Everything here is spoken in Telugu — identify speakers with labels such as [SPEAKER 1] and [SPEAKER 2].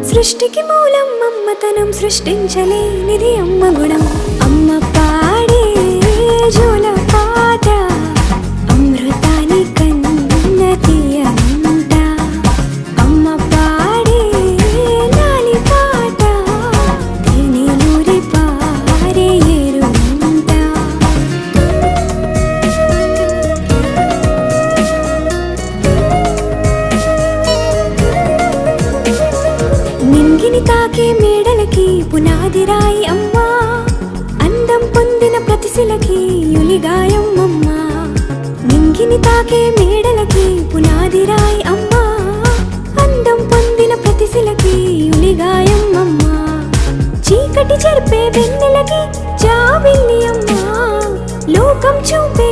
[SPEAKER 1] సృష్టికి మూలం అమ్మతనం, సృష్టించలేనిది అమ్మ గుణం. అమ్మ పాడే జోల పాట అమృతాని కన్న తీయంట. అమ్మ పాడే లాలి పాట తేనెలూరి పారే ఏరుంట. నింగిని తాకే మేడలకి పునాది రాయి అమ్మా, అందం పొందిన ప్రతిశిలకి యులిగాయం అమ్మా. నింగిని తాకే మేడలకి పునాది రాయి అమ్మా, అందం పొందిన ప్రతిశిలకి యులిగాయం అమ్మా. చీకటి చెరిపే వెన్నెలకి జాబిల్లి అమ్మా, లోకం చూపే